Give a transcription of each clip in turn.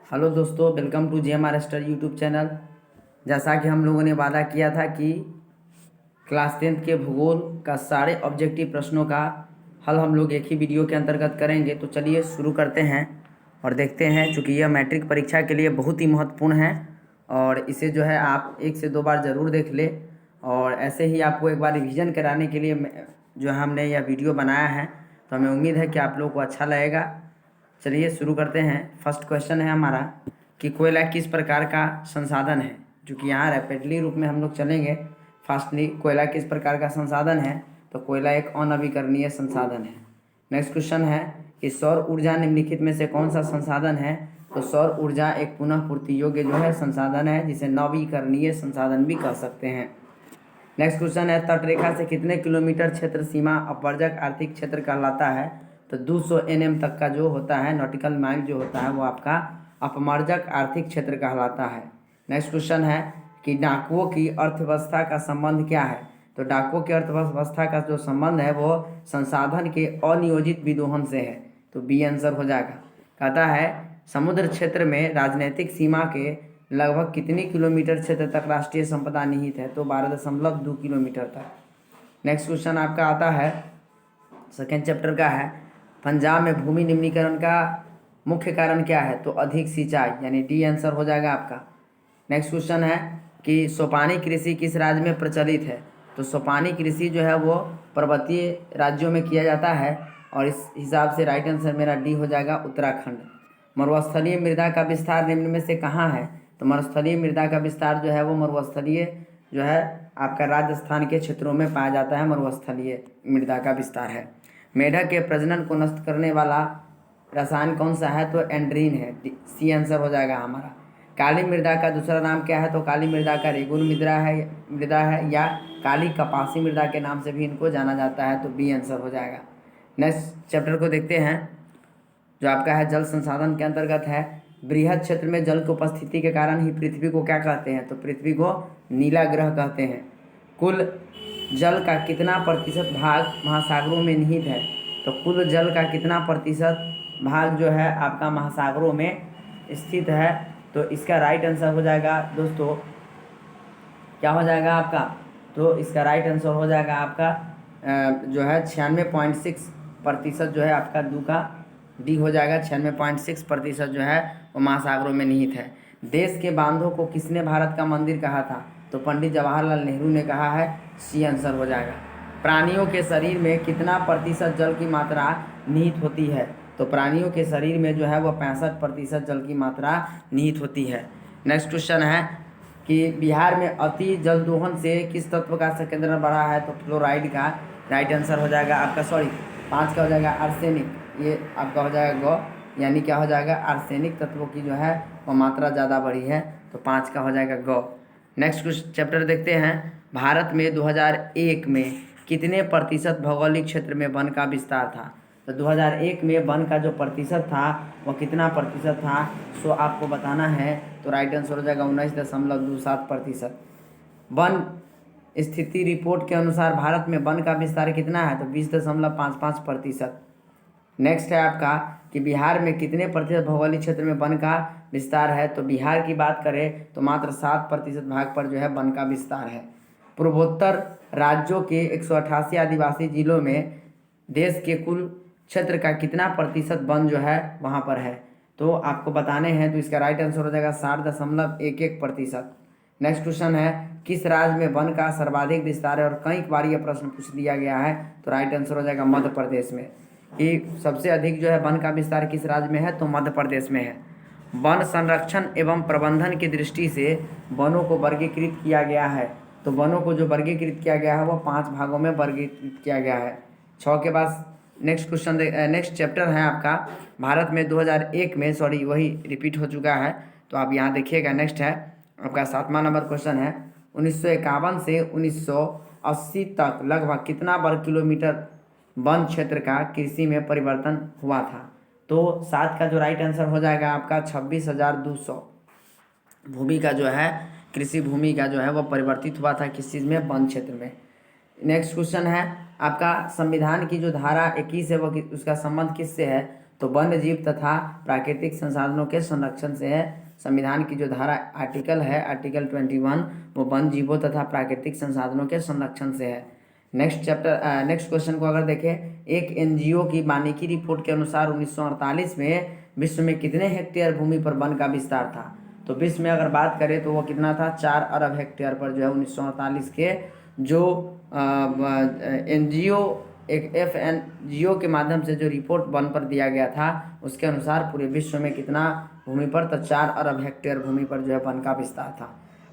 Hello दोस्तों, welcome to GMR स्टर YouTube channel. जैसा कि हम लोगों ने वादा किया था कि क्लास 10th के भूगोल का सारे ऑब्जेक्टिव प्रश्नों का हल हम लोग एक ही वीडियो के अंतर्गत करेंगे। तो चलिए शुरू करते हैं और देखते हैं। चूँकि यह मैट्रिक परीक्षा के लिए बहुत ही महत्वपूर्ण है और इसे जो है आप 1 से 2 बार ज़रूर देख ले। और ऐसे ही आपको एक बार रिवीजन कराने के लिए जो हमने यह वीडियो बनाया है, तो हमें उम्मीद है कि आप लोगों को अच्छा लगेगा। चलिए शुरू करते हैं। फर्स्ट क्वेश्चन है हमारा कि कोयला किस प्रकार का संसाधन है। जो कि यहाँ रैपिडली रूप में हम लोग चलेंगे। फास्टली, कोयला किस प्रकार का संसाधन है, तो कोयला एक अनवीकरणीय संसाधन है। नेक्स्ट क्वेश्चन है कि सौर ऊर्जा निम्नलिखित में से कौन सा संसाधन है, तो सौर ऊर्जा एक पुनः पूर्ति योग्य जो है संसाधन है, जिसे नवीकरणीय संसाधन भी कह सकते हैं। नेक्स्ट क्वेश्चन है तटरेखा से कितने किलोमीटर क्षेत्र सीमा अपवर्जक आर्थिक क्षेत्र कहलाता है, तो 200 NM तक का जो होता है नॉटिकल माइल जो होता है वो आपका अपमर्जक आर्थिक क्षेत्र कहलाता है। नेक्स्ट क्वेश्चन है कि डाकुओं की अर्थव्यवस्था का संबंध क्या है, तो डाकुओं की अर्थव्यवस्था का जो संबंध है वो संसाधन के अनियोजित विदोहन से है, तो बी आंसर हो जाएगा। कहता है समुद्र क्षेत्र में राजनीतिक सीमा के लगभग कितनी किलोमीटर क्षेत्र तक राष्ट्रीय संपदा निहित है, तो 12.2 किलोमीटर तक। नेक्स्ट क्वेश्चन आपका आता है सेकेंड चैप्टर का है पंजाब में भूमि निम्नीकरण का मुख्य कारण क्या है, तो अधिक सिंचाई, यानी डी आंसर हो जाएगा आपका। नेक्स्ट क्वेश्चन है कि सोपानी कृषि किस राज्य में प्रचलित है, तो सोपानी कृषि जो है वो पर्वतीय राज्यों में किया जाता है और इस हिसाब से राइट आंसर मेरा डी हो जाएगा उत्तराखंड। मरुस्थलीय मृदा का विस्तार निम्न में से कहाँ है, तो मरुस्थलीय मृदा का विस्तार जो है वो मरुस्थलीय जो है आपका राजस्थान के क्षेत्रों में पाया जाता है, मरुस्थलीय मृदा का विस्तार है। मेढक के प्रजनन को नष्ट करने वाला रसायन कौन सा है, तो एंड्रीन है, सी आंसर हो जाएगा हमारा। काली मृदा का दूसरा नाम क्या है, तो काली मृदा का रेगुन मृदा है या काली कपासी मृदा के नाम से भी इनको जाना जाता है, तो बी आंसर हो जाएगा। नेक्स्ट चैप्टर को देखते हैं जो आपका है जल संसाधन के अंतर्गत है। बृहद क्षेत्र में जल की उपस्थिति के कारण ही पृथ्वी को क्या कहते हैं, तो पृथ्वी को नीला ग्रह कहते हैं। कुल जल का कितना प्रतिशत भाग महासागरों में निहित है, तो कुल जल का कितना प्रतिशत भाग जो है आपका महासागरों में स्थित है, तो इसका राइट आंसर हो जाएगा दोस्तों, क्या हो जाएगा आपका, तो इसका राइट आंसर हो जाएगा आपका जो है 96.6% जो है आपका दू का डी हो जाएगा। 96.6% जो है वो महासागरों में निहित है। देश के बांधों को किसने भारत का मंदिर कहा था, तो पंडित जवाहरलाल नेहरू ने कहा है, सी आंसर हो जाएगा। प्राणियों के शरीर में कितना प्रतिशत जल की मात्रा निहित होती है, तो प्राणियों के शरीर में जो है वो 65% जल की मात्रा निहित होती है। नेक्स्ट क्वेश्चन है कि बिहार में अति जल दोहन से किस तत्व का संकेंद्रण बढ़ा है, तो फ्लोराइड का राइट आंसर हो जाएगा आपका। 5 का हो जाएगा आर्सेनिक, ये आपका हो जाएगा गौ, यानी क्या हो जाएगा आर्सेनिक तत्वों की जो है वो मात्रा ज़्यादा बढ़ी है, तो 5 का हो जाएगा गौ। नेक्स्ट कुछ चैप्टर देखते हैं। भारत में 2001 में कितने प्रतिशत भौगोलिक क्षेत्र में वन का विस्तार था, तो 2001 में वन का जो प्रतिशत था वो कितना प्रतिशत था, सो आपको बताना है, तो राइट आंसर हो जाएगा 19.27%। वन स्थिति रिपोर्ट के अनुसार भारत में वन का विस्तार कितना है, तो 20.55%। नेक्स्ट है आपका कि बिहार में कितने प्रतिशत भौगोलिक क्षेत्र में वन का विस्तार है, तो बिहार की बात करें तो मात्र 7% भाग पर जो है वन का विस्तार है। पूर्वोत्तर राज्यों के 188 आदिवासी जिलों में देश के कुल क्षेत्र का कितना प्रतिशत वन जो है वहाँ पर है, तो आपको बताने हैं, तो इसका राइट आंसर हो जाएगा 60.11%। नेक्स्ट क्वेश्चन है किस राज्य में वन का सर्वाधिक विस्तार है, और कई बार यह प्रश्न पूछ लिया गया है, तो राइट आंसर हो जाएगा मध्य प्रदेश में। कि सबसे अधिक जो है वन का विस्तार किस राज्य में है, तो मध्य प्रदेश में है। वन संरक्षण एवं प्रबंधन की दृष्टि से वनों को वर्गीकृत किया गया है, तो वनों को जो वर्गीकृत किया गया है वो 5 भागों में वर्गीकृत किया गया है। 6 के बाद नेक्स्ट क्वेश्चन नेक्स्ट चैप्टर है आपका भारत में 2001 में वही रिपीट हो चुका है, तो आप यहाँ देखिएगा। नेक्स्ट है आपका 7वां नंबर क्वेश्चन है 1951 से 1980 तक लगभग कितना वर्ग किलोमीटर वन क्षेत्र का कृषि में परिवर्तन हुआ था, तो 7 का जो राइट आंसर हो जाएगा आपका 26,200 भूमि का जो है कृषि भूमि का जो है वो परिवर्तित हुआ था किस चीज़ में, वन क्षेत्र में। नेक्स्ट क्वेश्चन है आपका संविधान की जो धारा 21 है वो उसका संबंध किससे है, तो वन्य जीव तथा प्राकृतिक संसाधनों के संरक्षण से है। संविधान की जो धारा आर्टिकल है आर्टिकल 21 वो वन्य जीवों तथा प्राकृतिक संसाधनों के संरक्षण से है। नेक्स्ट क्वेश्चन को अगर देखें, एक एनजीओ की वानिकी रिपोर्ट के अनुसार 1948 में विश्व में कितने हेक्टेयर भूमि पर वन का विस्तार था? तो विश्व में अगर बात करें तो वो कितना था, 4 अरब हेक्टेयर पर जो है 1948 के जो एनजीओ एक FNGO के माध्यम से जो रिपोर्ट वन पर दिया गया था उसके अनुसार पूरे विश्व में कितना भूमि पर, तो 4 अरब हेक्टेयर भूमि पर जो है वन का विस्तार था।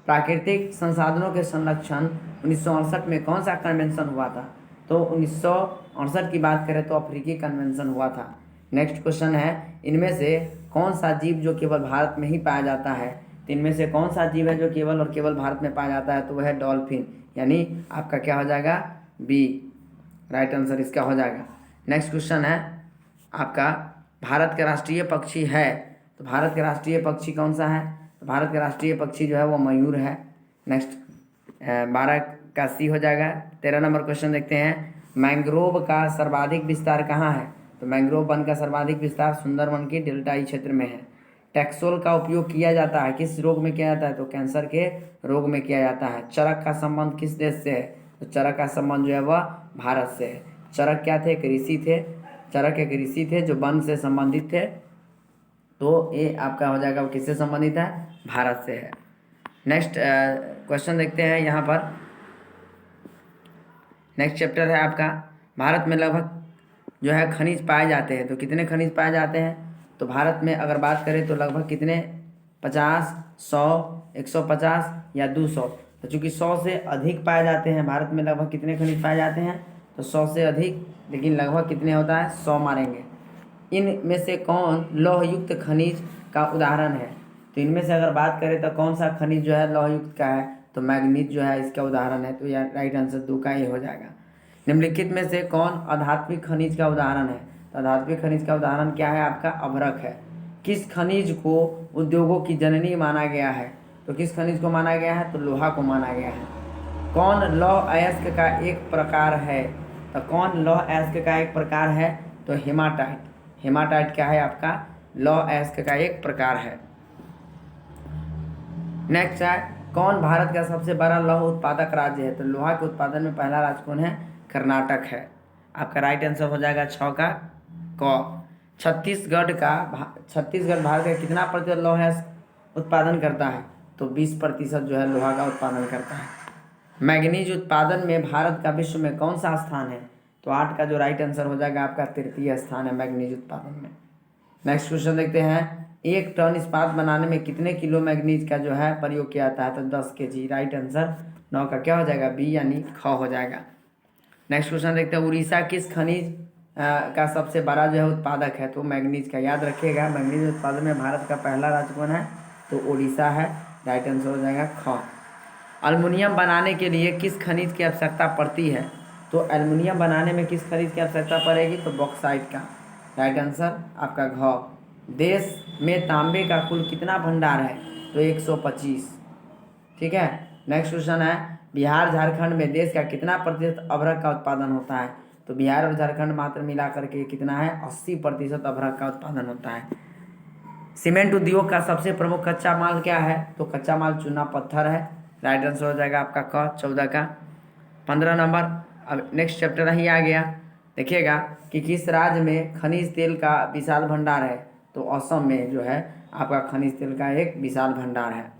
प्राकृतिक संसाधनों के संरक्षण 1968 में कौन सा कन्वेंशन हुआ था? तो 1968 की बात करें तो अफ्रीकी कन्वेंशन हुआ था। नेक्स्ट क्वेश्चन है, इनमें से कौन सा जीव जो केवल भारत में ही पाया जाता है? तो इनमें से कौन सा जीव है जो केवल और केवल भारत में पाया जाता है? तो वह है डॉल्फिन, यानी आपका क्या हो जाएगा, बी राइट आंसर इसका हो जाएगा। नेक्स्ट क्वेश्चन है आपका, भारत का राष्ट्रीय पक्षी है, तो भारत का राष्ट्रीय पक्षी कौन सा है? तो भारत का राष्ट्रीय पक्षी जो है वो मयूर है। नेक्स्ट 12 का सी हो जाएगा। 13 नंबर क्वेश्चन देखते हैं, मैंग्रोव का सर्वाधिक विस्तार कहाँ है? तो मैंग्रोव वन का सर्वाधिक विस्तार सुंदरवन के डेल्टाई क्षेत्र में है। टैक्सोल का उपयोग किया जाता है किस रोग में किया जाता है? तो कैंसर के रोग में किया जाता है। चरक का संबंध किस देश से है? तो चरक का संबंध जो है वह भारत से है। चरक क्या थे? एक ऋषि थे, चरक एक ऋषि थे जो वन से संबंधित थे, तो ये आपका हो जाएगा वो किससे संबंधित है? भारत से है। नेक्स्ट क्वेश्चन देखते हैं यहाँ पर। नेक्स्ट चैप्टर है आपका, भारत में लगभग जो है खनिज पाए जाते हैं, तो कितने खनिज पाए जाते हैं? तो भारत में अगर बात करें तो लगभग कितने, 50, 100, 150 या 200। तो चूँकि 100 से अधिक पाए जाते हैं, भारत में लगभग कितने खनिज पाए जाते हैं? तो 100 से अधिक, लेकिन लगभग कितने होता है? 100 मारेंगे। इनमें से कौन लौहयुक्त खनिज का उदाहरण है? तो इनमें से अगर बात करें तो कौन सा खनिज जो है लौहयुक्त का है? तो मैग्नीज जो है इसका उदाहरण है, तो यह राइट आंसर 2 का ही हो जाएगा। निम्नलिखित में से कौन आध्यात्मिक खनिज का उदाहरण है? तो आध्यात्मिक खनिज का उदाहरण क्या है? आपका अभ्रक है। किस खनिज को उद्योगों की जननी माना गया है? तो किस खनिज को माना गया है? तो लोहा को माना गया है। कौन लौह अयस्क का एक प्रकार है? तो कौन लौह अयस्क का एक प्रकार है? तो हेमाटाइट। हेमाटाइट क्या है? आपका लौह अयस्क का एक प्रकार है। नेक्स्ट है, कौन भारत का सबसे बड़ा लौह उत्पादक राज्य है? तो लोहा के उत्पादन में पहला राज्य कौन है? कर्नाटक है। आपका राइट आंसर हो जाएगा 6 का क। छत्तीसगढ़ भारत का कितना प्रतिशत लोहा उत्पादन करता है? तो 20% जो है लोहा का उत्पादन करता है। मैग्नीज उत्पादन में भारत का विश्व में कौन सा स्थान है? तो 8 का जो राइट आंसर हो जाएगा आपका 3य स्थान है मैग्नीज उत्पादन में। नेक्स्ट क्वेश्चन देखते हैं, 1 टन इस्पात बनाने में कितने किलो मैग्नीज का जो है प्रयोग किया जाता है? तो 10 kg। राइट आंसर 9 का क्या हो जाएगा? बी यानी ख हो जाएगा। नेक्स्ट क्वेश्चन देखते हैं, उड़ीसा किस खनिज का सबसे बड़ा जो है उत्पादक है? तो मैग्नीज का। याद रखिएगा मैग्नीज उत्पादन में भारत का पहला राज्य कौन है? तो उड़ीसा है। राइट आंसर हो जाएगा ख। अल्मुनियम बनाने के लिए किस खनिज की आवश्यकता पड़ती है? तो एल्युमिनियम बनाने में किस खनिज की आवश्यकता पड़ेगी? तो बॉक्साइट का। राइट आंसर आपका घ। देश में तांबे का कुल कितना भंडार है? तो 125। ठीक है। नेक्स्ट क्वेश्चन है, बिहार झारखंड में देश का कितना प्रतिशत अभ्रक का उत्पादन होता है? तो बिहार और झारखंड मात्र मिला करके कितना है? 80% अभ्रक का उत्पादन होता है। सीमेंट उद्योग का सबसे प्रमुख कच्चा माल क्या है? तो कच्चा माल चूना पत्थर है। राइट आंसर हो जाएगा आपका क 14 का। 15 नंबर, अब नेक्स्ट चैप्टर ही आ गया। देखिएगा कि किस राज्य में खनिज तेल का विशाल भंडार है? तो असम में जो है आपका खनिज तेल का एक विशाल भंडार है।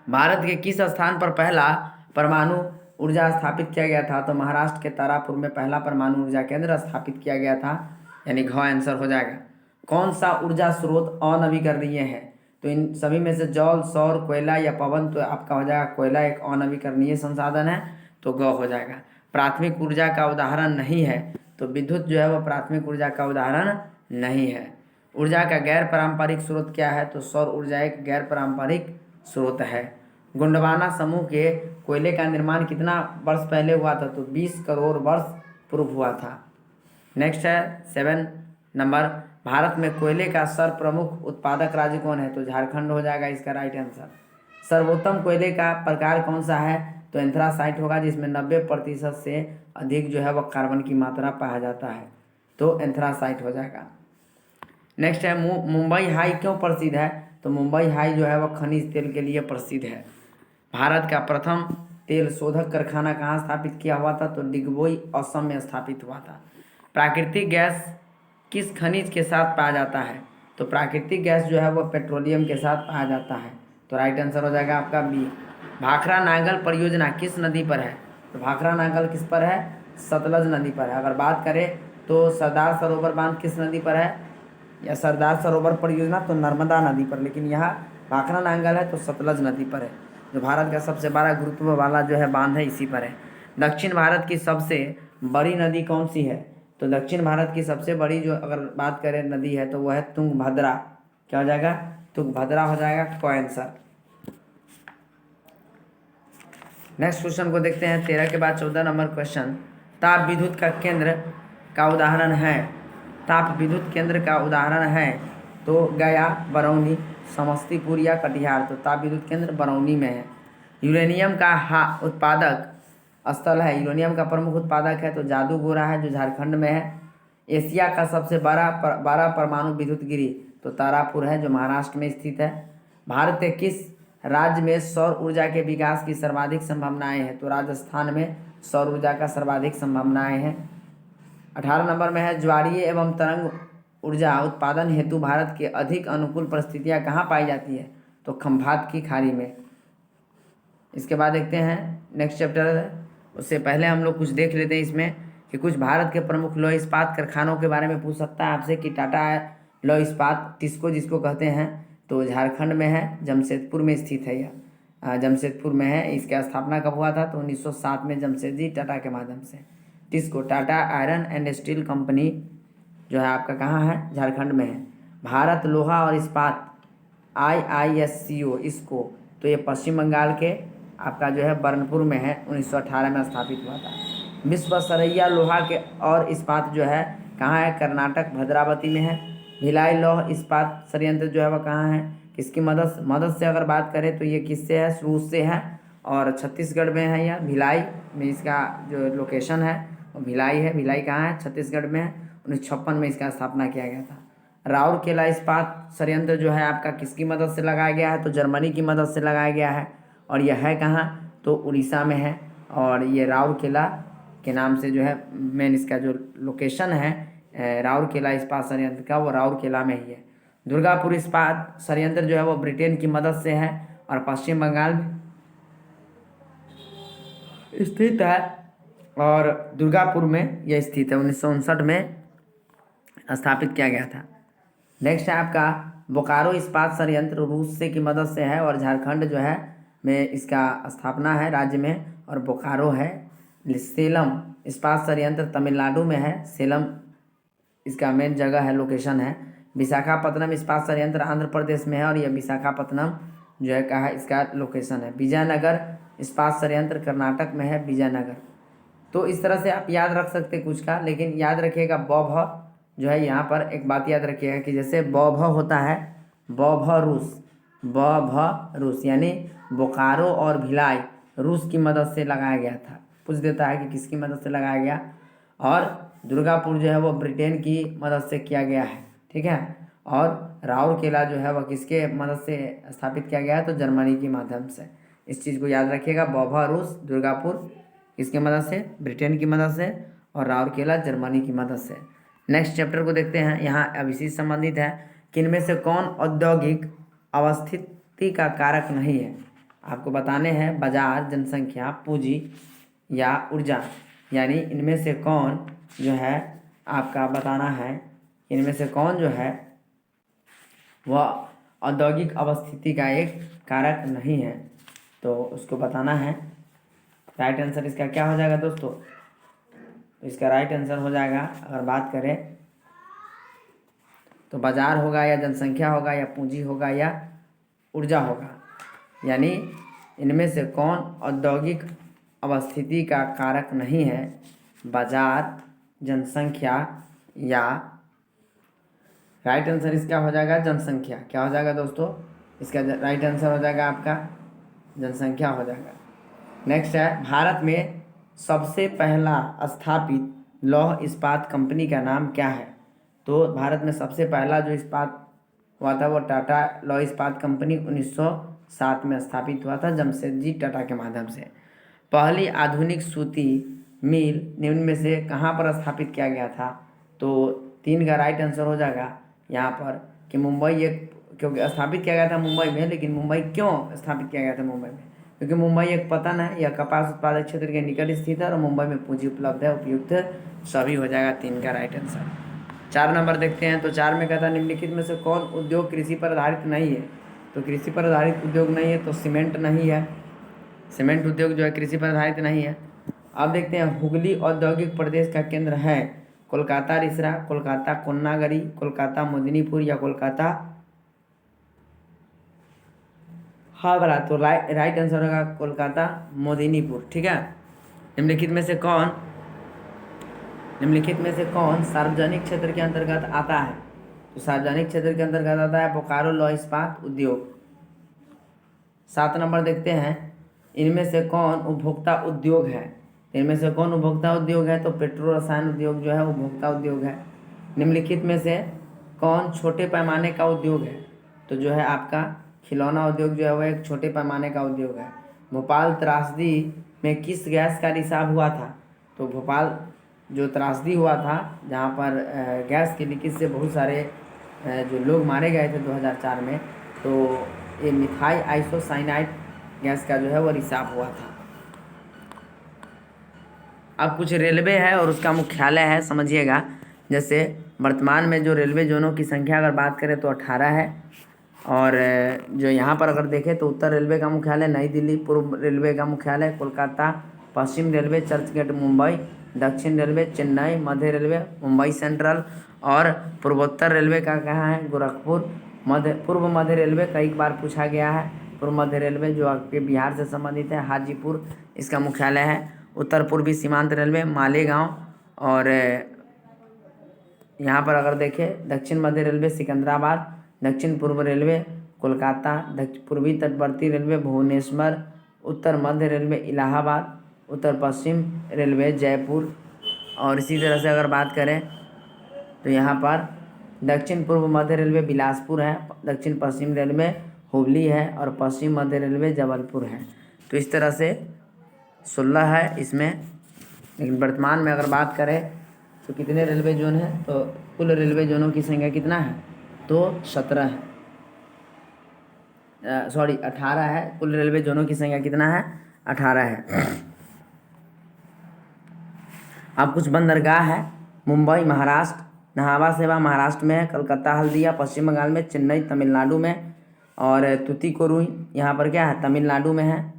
भारत के किस स्थान पर पहला परमाणु ऊर्जा स्थापित किया गया था? तो महाराष्ट्र के तारापुर में पहला परमाणु ऊर्जा केंद्र स्थापित किया गया था, यानी घ आंसर हो जाएगा। कौन सा ऊर्जा स्रोत अनवीकरणीय है? तो इन सभी में से जल, सौर, कोयला या पवन? तो आपका हो जाएगा कोयला एक अनवीकरणीय संसाधन है, तो ग हो जाएगा। प्राथमिक ऊर्जा का उदाहरण नहीं है? तो विद्युत जो है वह प्राथमिक ऊर्जा का उदाहरण नहीं है। ऊर्जा का गैर पारंपरिक स्रोत क्या है? तो सौर ऊर्जा एक गैर पारंपरिक स्रोत है। गोंडवाना समूह के कोयले का निर्माण कितना वर्ष पहले हुआ था? तो 20 करोड़ वर्ष पूर्व हुआ था। नेक्स्ट है 7 नंबर, भारत में कोयले का सर्वप्रमुख उत्पादक राज्य कौन है? तो झारखंड हो जाएगा इसका राइट आंसर। सर्वोत्तम कोयले का प्रकार कौन सा है? तो एंथ्रासाइट होगा, जिसमें 90% से अधिक जो है वह कार्बन की मात्रा पाया जाता है, तो एंथ्रासाइट हो जाएगा। नेक्स्ट है मुंबई हाई क्यों प्रसिद्ध है? तो मुंबई हाई जो है वह खनिज तेल के लिए प्रसिद्ध है। भारत का प्रथम तेल शोधक कारखाना कहाँ स्थापित किया हुआ था? तो डिगबोई असम में स्थापित हुआ था। प्राकृतिक गैस किस खनिज के साथ पाया जाता है? तो प्राकृतिक गैस जो है वह पेट्रोलियम के साथ पाया जाता है। तो राइट आंसर हो जाएगा आपका बी। भाखड़ा नागल परियोजना किस नदी पर है? तो भाखड़ा नागल किस पर है? सतलज नदी पर है। अगर बात करें तो सरदार सरोवर बांध किस नदी पर है? या सरदार सरोवर परियोजना तो नर्मदा नदी पर, लेकिन यहाँ भाखड़ा नांगल है तो सतलज नदी पर है। जो भारत का सबसे बड़ा गुरुत्व वाला जो है बांध है इसी पर है। दक्षिण भारत की सबसे बड़ी नदी कौन सी है? तो दक्षिण भारत की सबसे बड़ी जो अगर बात करें नदी है तो वह है तुंगभद्रा। क्या हो जाएगा? तुंगभद्रा हो जाएगा को आंसर। नेक्स्ट क्वेश्चन को देखते हैं 13 के बाद 14 नंबर क्वेश्चन। ताप विद्युत का केंद्र का उदाहरण है। ताप विद्युत केंद्र का उदाहरण है तो गया, बरौनी, समस्तीपुर या कटिहार। तो ताप विद्युत केंद्र बरौनी में है। यूरेनियम का उत्पादक स्थल है, यूरेनियम का प्रमुख उत्पादक है तो जादूगोरा है जो झारखंड में है। एशिया का सबसे बड़ा परमाणु विद्युत गिरी तो तारापुर है जो महाराष्ट्र में स्थित है। भारत के किस राज्य में सौर ऊर्जा के विकास की सर्वाधिक संभावनाएं हैं? तो राजस्थान में सौर ऊर्जा का सर्वाधिक संभावनाएं हैं। 18 नंबर में है ज्वारीय एवं तरंग ऊर्जा उत्पादन हेतु भारत के अधिक अनुकूल परिस्थितियां कहाँ पाई जाती है? तो खंभात की खाड़ी में। इसके बाद देखते हैं नेक्स्ट चैप्टर है, उससे पहले हम लोग कुछ देख लेते हैं इसमें कि कुछ भारत के प्रमुख लौह इस्पात कारखानों के बारे में पूछ सकता है आपसे कि टाटा लौह इस्पात टिस्को जिसको कहते हैं तो झारखंड में है, जमशेदपुर में स्थित है। यह जमशेदपुर में है। इसका स्थापना कब हुआ था? तो 1907 में जमशेदजी टाटा के माध्यम से। TISCO Tata iron and steel company जो है आपका कहाँ है? झारखंड में है। भारत लोहा और इस्पात IISCO इसको तो ये पश्चिम बंगाल के आपका जो है बर्नपुर में है, 1918 में स्थापित हुआ था। विश्वेश्वरैया लोहा के और इस्पात जो है कहाँ है? कर्नाटक भद्रावती में है। भिलाई लौह इस्पात संयंत्र जो है वह कहाँ है? किसकी मदद से अगर बात करें तो ये किससे है? रूस से है और छत्तीसगढ़ में है। यह भिलाई में इसका जो लोकेशन है वो भिलाई है। भिलाई कहाँ है? छत्तीसगढ़ में है। 1956 में इसका स्थापना किया गया था। राउरकेला इस्पात संयंत्र जो है आपका किसकी मदद से लगाया गया है? तो जर्मनी की मदद से लगाया गया है और यह है कहाँ? तो उड़ीसा में है। और ये राउरकेला के नाम से जो है मेन इसका जो लोकेशन है राउरकेला इस्पात संयंत्र का वो राउरकेला में ही है। दुर्गापुर इस्पात संयंत्र जो है वो ब्रिटेन की मदद से है और पश्चिम बंगाल में स्थित है और दुर्गापुर में यह स्थित है। 1959 में स्थापित किया गया था। नेक्स्ट है आपका बोकारो इस्पात संयंत्र रूस से की मदद से है और झारखंड जो है में इसका स्थापना है राज्य में और बोकारो है। सेलम इस्पात संयंत्र तमिलनाडु में है। सेलम इसका मेन जगह है, लोकेशन है। विशाखापत्तनम इस्पात संयंत्र आंध्र प्रदेश में है और यह विशाखापत्तनम जो है कहा इसका लोकेशन है। विजयनगर इस्पात संयंत्र कर्नाटक में है, विजयनगर। तो इस तरह से आप याद रख सकते कुछ का, लेकिन याद रखिएगा बौभ जो है यहाँ पर एक बात याद रखिएगा कि जैसे बौभ होता है बौभ रूस यानी बोकारो और भिलाई रूस की मदद से लगाया गया था। पूछ देता है कि किसकी मदद से लगाया गया। और दुर्गापुर जो है वो ब्रिटेन की मदद से किया गया है, ठीक है। और राउरकेला जो है वह किसके मदद से स्थापित किया गया है? तो जर्मनी की माध्यम से। इस चीज़ को याद रखिएगा, बौभ रूस, दुर्गापुर किसकी मदद से? ब्रिटेन की मदद से और राउरकेला जर्मनी की मदद से। नेक्स्ट चैप्टर को देखते हैं। यहाँ अब इसी से संबंधित है कि इनमें से कौन औद्योगिक अवस्थिति का कारक नहीं है? आपको बताने हैं बाजार, जनसंख्या, पूंजी या ऊर्जा, यानी इनमें से कौन जो है आपका बताना है, इनमें से कौन जो है वह औद्योगिक अवस्थिति का एक कारक नहीं है, तो उसको बताना है। राइट आंसर इसका क्या हो जाएगा दोस्तों? तो इसका राइट आंसर हो जाएगा, अगर बात करें तो बाजार होगा या जनसंख्या होगा या पूंजी होगा या ऊर्जा होगा। यानी इनमें से कौन औद्योगिक अवस्थिति का कारक नहीं है? बाजार, जनसंख्या या राइट आंसर इसका हो जाएगा जनसंख्या। क्या हो जाएगा दोस्तों? इसका राइट आंसर हो जाएगा आपका जनसंख्या हो जाएगा। नेक्स्ट है भारत में सबसे पहला स्थापित लौह इस्पात कंपनी का नाम क्या है? तो भारत में सबसे पहला जो इस्पात हुआ था वो टाटा लॉ इस्पात कंपनी 1907 में स्थापित हुआ था जमशेदजी टाटा के माध्यम से। पहली आधुनिक सूती मिल निम्न में से कहाँ पर स्थापित किया गया था? तो 3 का राइट आंसर हो जाएगा यहाँ पर कि मुंबई, एक क्योंकि स्थापित किया गया था मुंबई में। लेकिन मुंबई क्यों स्थापित किया गया था मुंबई में? क्योंकि मुंबई एक पतन है या कपास उत्पादक क्षेत्र के निकट स्थित है और मुंबई में पूंजी उपलब्ध है। उपयुक्त सभी हो जाएगा 3 का राइट आंसर। 4 नंबर देखते हैं। तो 4 में कहता है निम्नलिखित में से कौन उद्योग कृषि पर आधारित नहीं है? तो कृषि पर आधारित उद्योग नहीं है तो सीमेंट नहीं है, सीमेंट उद्योग जो है कृषि पर आधारित नहीं है। अब देखते हैं हुगली औद्योगिक प्रदेश का केंद्र है कोलकाता रिसरा, कोलकाता कोन्नागरी, कोलकाता मेदिनीपुर या कोलकाता हावड़ा। तो राइट आंसर होगा कोलकाता मेदिनीपुर। ठीक है। निम्नलिखित में से कौन सार्वजनिक क्षेत्र के अंतर्गत आता है? तो सार्वजनिक क्षेत्र के अंतर्गत आता है बोकारो लौह इस्पात उद्योग। 7 नंबर देखते हैं इनमें से कौन उपभोक्ता उद्योग है? इनमें से कौन उपभोक्ता उद्योग है? तो पेट्रो रसायन उद्योग जो है उपभोक्ता उद्योग है। निम्नलिखित में से कौन छोटे पैमाने का उद्योग है? तो जो है आपका खिलौना उद्योग जो है वह एक छोटे पैमाने का उद्योग है। भोपाल त्रासदी में किस गैस का रिसाव हुआ था? तो भोपाल जो त्रासदी हुआ था जहाँ पर गैस के लीकेज से बहुत सारे जो लोग मारे गए थे 2004 में, तो ये मिथाइल आइसोसाइनाइड गैस का जो है वो रिसाव हुआ था। अब कुछ रेलवे है और उसका मुख्यालय है, समझिएगा। जैसे वर्तमान में जो रेलवे जोनों की संख्या अगर बात करें तो 18 है। और जो यहाँ पर अगर देखें तो उत्तर रेलवे का मुख्यालय नई दिल्ली, पूर्व रेलवे का मुख्यालय कोलकाता, पश्चिम रेलवे चर्चगेट मुंबई, दक्षिण रेलवे चेन्नई, मध्य रेलवे मुंबई सेंट्रल और पूर्वोत्तर रेलवे का कहाँ है? गोरखपुर। पूर्व मध्य रेलवे कई बार पूछा गया है। पूर्व मध्य रेलवे जो आपके बिहार से संबंधित है हाजीपुर इसका मुख्यालय है। उत्तर पूर्वी सीमांत रेलवे मालेगांव। और यहाँ पर अगर देखें दक्षिण मध्य रेलवे सिकंदराबाद, दक्षिण पूर्व रेलवे कोलकाता, पूर्वी तटवर्ती रेलवे भुवनेश्वर, उत्तर मध्य रेलवे इलाहाबाद, उत्तर पश्चिम रेलवे जयपुर। और इसी तरह से अगर बात करें तो यहाँ पर दक्षिण पूर्व मध्य रेलवे बिलासपुर है, दक्षिण पश्चिम रेलवे हुबली है और पश्चिम मध्य रेलवे जबलपुर है। तो इस तरह से 16 है इसमें। लेकिन वर्तमान में अगर बात करें तो कितने रेलवे जोन है? तो कुल रेलवे जोनों की संख्या कितना है? तो 17 है, 18 है। कुल रेलवे जोनों की संख्या कितना है? 18 है। अब कुछ बंदरगाह है। मुंबई महाराष्ट्र, नहावा सेवा महाराष्ट्र में है, कलकत्ता हल्दिया पश्चिम बंगाल में, चेन्नई तमिलनाडु में और तूतीकोरिन यहाँ पर क्या है? तमिलनाडु में है।